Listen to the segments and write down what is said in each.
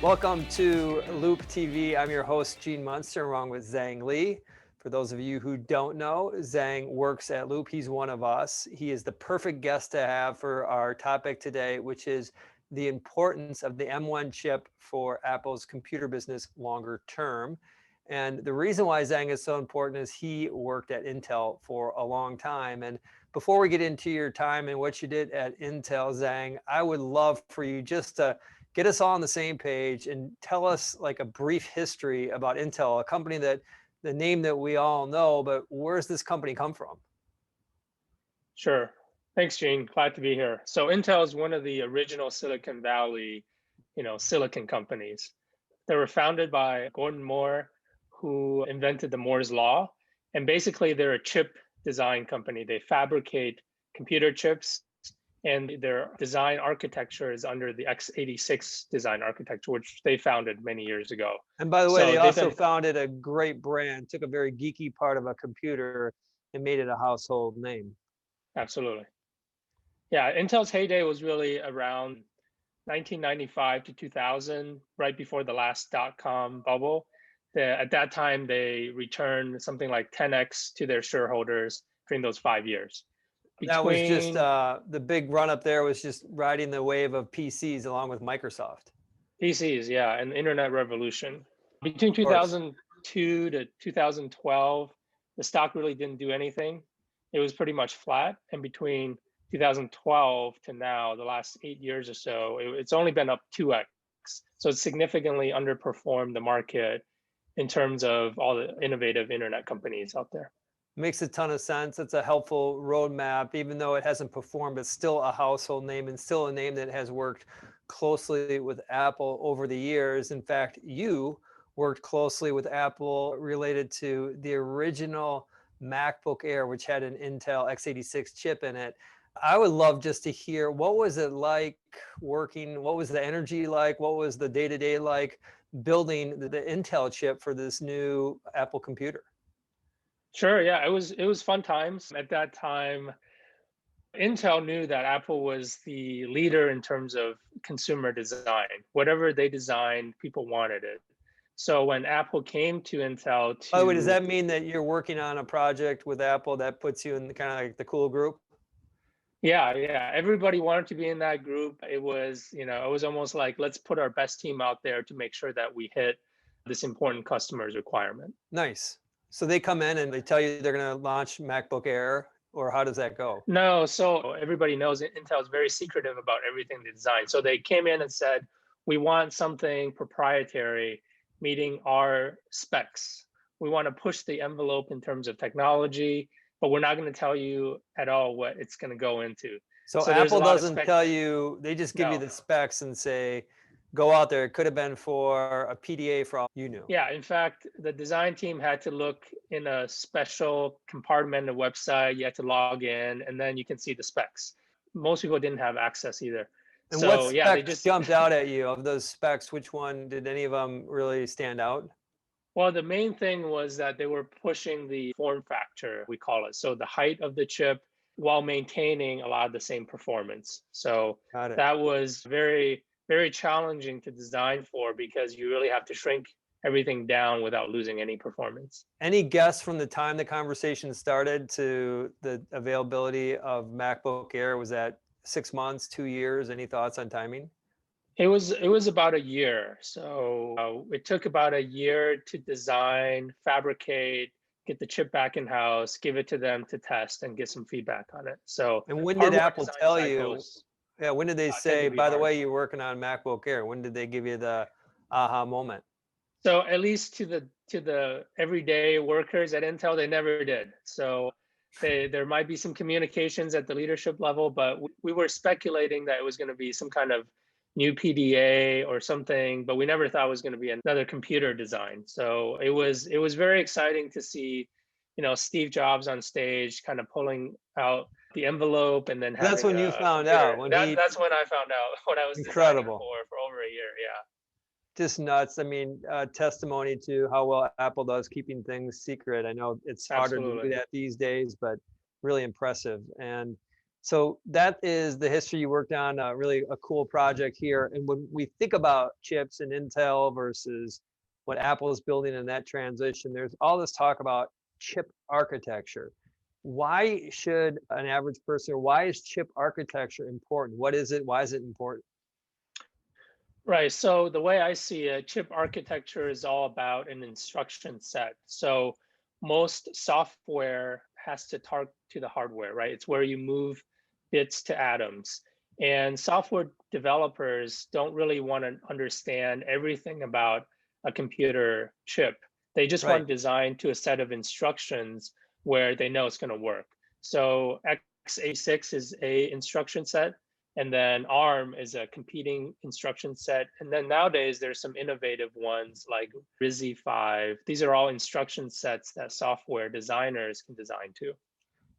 Welcome to Loup TV. I'm your host, Gene Munster, along with Zhang Li. For those of you who don't know, Zhang works at Loup. He's one of us. He is the perfect guest to have for our topic today, which is the importance of the M1 chip for Apple's computer business longer term. And the reason why Zhang is so important is he worked at Intel for a long time. And before we get into your time and what you did at Intel, Zhang, I would love for you just to get us all on the same page and tell us like a brief history about Intel, a company that the name that we all know, but where's this company come from? Sure. Thanks, Gene. Glad to be here. So Intel is one of the original Silicon Valley, silicon companies. They were founded by Gordon Moore, who invented the Moore's Law. And basically, they're a chip design company. They fabricate computer chips, and their design architecture is under the x86 design architecture, which they founded many years ago. And by the way, they also founded a great brand, took a very geeky part of a computer and made it a household name. Absolutely. Yeah, Intel's heyday was really around 1995 to 2000, right before the last dot-com bubble. At that time, they returned something like 10x to their shareholders during those 5 years. That was just the big run up there was just riding the wave of PCs along with Microsoft. PCs, yeah, and the internet revolution. Between 2002 to 2012, the stock really didn't do anything. It was pretty much flat. And between 2012 to now, the last 8 years or so, it's only been up 2x. So it's significantly underperformed the market in terms of all the innovative internet companies out there. Makes a ton of sense. It's a helpful roadmap, even though it hasn't performed, it's still a household name and still a name that has worked closely with Apple over the years. In fact, you worked closely with Apple related to the original MacBook Air, which had an Intel x86 chip in it. I would love just to hear, what was it like working? What was the energy like? What was the day-to-day like building the Intel chip for this new Apple computer? Sure, yeah, it was fun times. At that time, Intel knew that Apple was the leader in terms of consumer design. Whatever they designed, people wanted it. So when Apple came to Intel By the way, does that mean that you're working on a project with Apple that puts you in kind of like the cool group? Yeah. Everybody wanted to be in that group. It was almost like, let's put our best team out there to make sure that we hit this important customer's requirement. Nice. So they come in and they tell you they're going to launch MacBook Air, or how does that go? No, so everybody knows Intel is very secretive about everything they design. So they came in and said, we want something proprietary meeting our specs. We want to push the envelope in terms of technology, but we're not going to tell you at all what it's going to go into. So Apple doesn't tell you, they just give you the specs and say, go out there. It could have been for a PDA for all you knew. Yeah, in fact, the design team had to look in a special compartment of the website. You had to log in, and then you can see the specs. Most people didn't have access either. And so, what specs they just jumped out at you of those specs? Which one did any of them really stand out? Well, the main thing was that they were pushing the form factor, we call it. So the height of the chip while maintaining a lot of the same performance. So that was very, very challenging to design for, because you really have to shrink everything down without losing any performance. Any guess from the time the conversation started to the availability of MacBook Air? Was that 6 months, 2 years? Any thoughts on timing? It was about a year. So it took about a year to design, fabricate, get the chip back in house, give it to them to test, and get some feedback on it. So and when did Apple tell you? Yeah, when did they say, by the way, you're working on MacBook Air? When did they give you the aha moment? So at least to the everyday workers at Intel, they never did. So there might be some communications at the leadership level, but we were speculating that it was going to be some kind of new PDA or something, but we never thought it was going to be another computer design. So it was very exciting to see, Steve Jobs on stage kind of pulling out the envelope, and then that's when you found out. That's when I found out, when I was incredible for over a year. Yeah. Just nuts. I mean, testimony to how well Apple does keeping things secret. I know it's harder to do that these days, but really impressive. And So that is the history you worked on, really a cool project here. And when we think about chips and Intel versus what Apple is building in that transition, there's all this talk about chip architecture. Why should an average person, or why is chip architecture important? What is it? Why is it important? Right. So the way I see it, chip architecture is all about an instruction set. So most software has to talk to the hardware, right? It's where you move bits to atoms. And software developers don't really want to understand everything about a computer chip. They just want Right. to design to a set of instructions where they know it's going to work. So x86 is a instruction set, and then ARM is a competing instruction set. And then nowadays there's some innovative ones like RISC-V. These are all instruction sets that software designers can design to.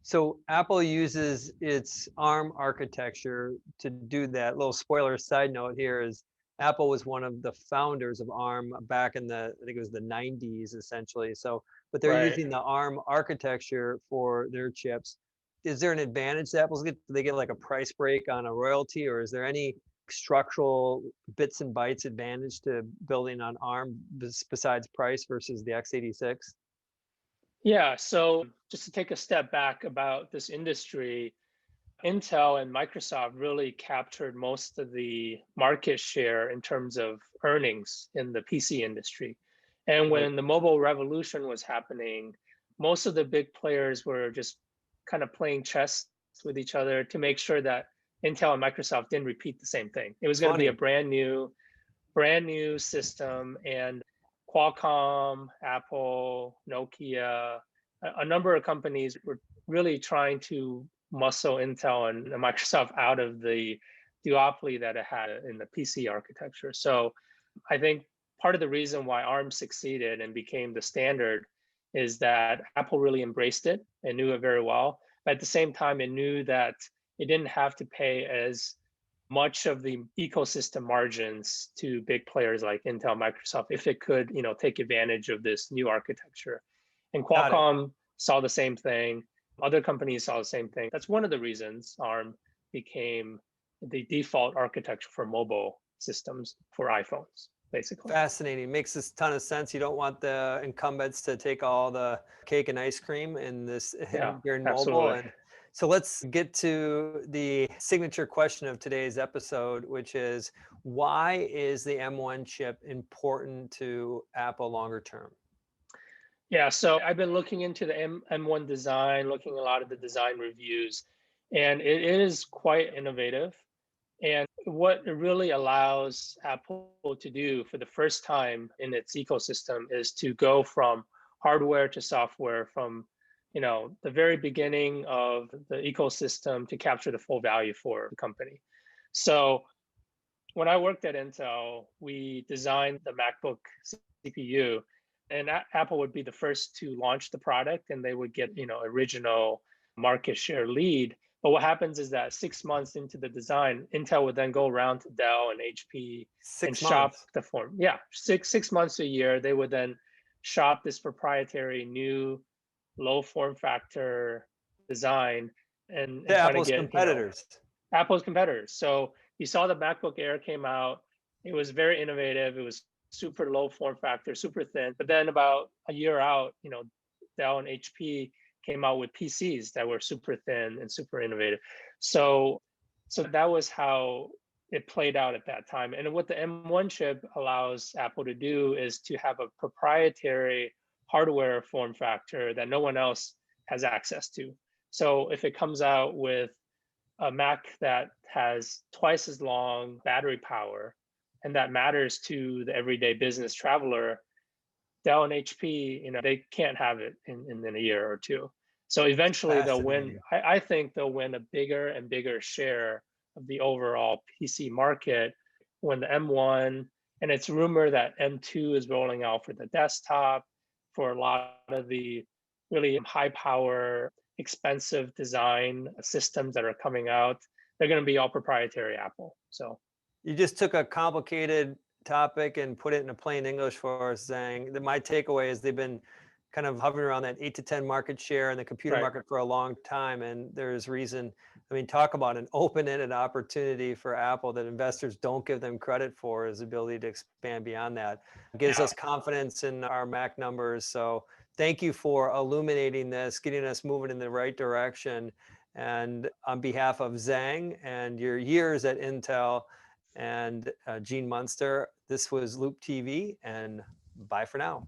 So Apple uses its ARM architecture to do that. Little spoiler side note here is Apple was one of the founders of ARM back in I think it was the 90s essentially. So, but they're Right. using the ARM architecture for their chips. Is there an advantage that Apple's get? Do they get like a price break on a royalty, or is there any structural bits and bytes advantage to building on ARM besides price versus the x86? Yeah. So just to take a step back about this industry, Intel and Microsoft really captured most of the market share in terms of earnings in the PC industry. And Right. when the mobile revolution was happening, most of the big players were just kind of playing chess with each other to make sure that Intel and Microsoft didn't repeat the same thing. It was going to be a Funny. brand new system, and Qualcomm, Apple, Nokia, a number of companies were really trying to muscle Intel and Microsoft out of the duopoly that it had in the PC architecture. So I think part of the reason why ARM succeeded and became the standard is that Apple really embraced it and knew it very well. But at the same time, it knew that it didn't have to pay as much of the ecosystem margins to big players like Intel, Microsoft, if it could, take advantage of this new architecture. And Got it. Qualcomm saw the same thing. Other companies saw the same thing. That's one of the reasons ARM became the default architecture for mobile systems for iPhones, basically. Fascinating. Makes a ton of sense. You don't want the incumbents to take all the cake and ice cream in this Yeah, during mobile. absolutely. And so let's get to the signature question of today's episode, which is why is the M1 chip important to Apple longer term? Yeah, so I've been looking into the M1 design, looking at a lot of the design reviews, and it is quite innovative. And what it really allows Apple to do for the first time in its ecosystem is to go from hardware to software from the very beginning of the ecosystem to capture the full value for the company. So when I worked at Intel, we designed the MacBook CPU, and Apple would be the first to launch the product, and they would get original market share lead. But what happens is that 6 months into the design, Intel would then go around to Dell and HP and Six shop months. the form. Yeah, six months a year, they would then shop this proprietary new low form factor design To and trying to Apple's get competitors. Apple's competitors. So you saw the MacBook Air came out. It was very innovative. It was super low form factor, super thin. But then about a year out, Dell and HP came out with PCs that were super thin and super innovative. So that was how it played out at that time. And what the M1 chip allows Apple to do is to have a proprietary hardware form factor that no one else has access to. So if it comes out with a Mac that has twice as long battery power, and that matters to the everyday business traveler, Dell and HP, they can't have it in a year or two. So eventually they'll win. Fascinating. I think they'll win a bigger and bigger share of the overall PC market when the M1, and it's rumored that M2 is rolling out for the desktop, for a lot of the really high power, expensive design systems that are coming out. They're going to be all proprietary Apple. So You just took a complicated topic and put it in a plain English for us, saying that my takeaway is they've been kind of hovering around that 8 to 10 market share in the computer Right. market for a long time. And there's reason, I mean, talk about an open-ended opportunity for Apple that investors don't give them credit for, is the ability to expand beyond that. It gives Yeah. us confidence in our Mac numbers. So thank you for illuminating this, getting us moving in the right direction. And on behalf of Zhang and your years at Intel and Gene Munster, this was Loop TV, and bye for now.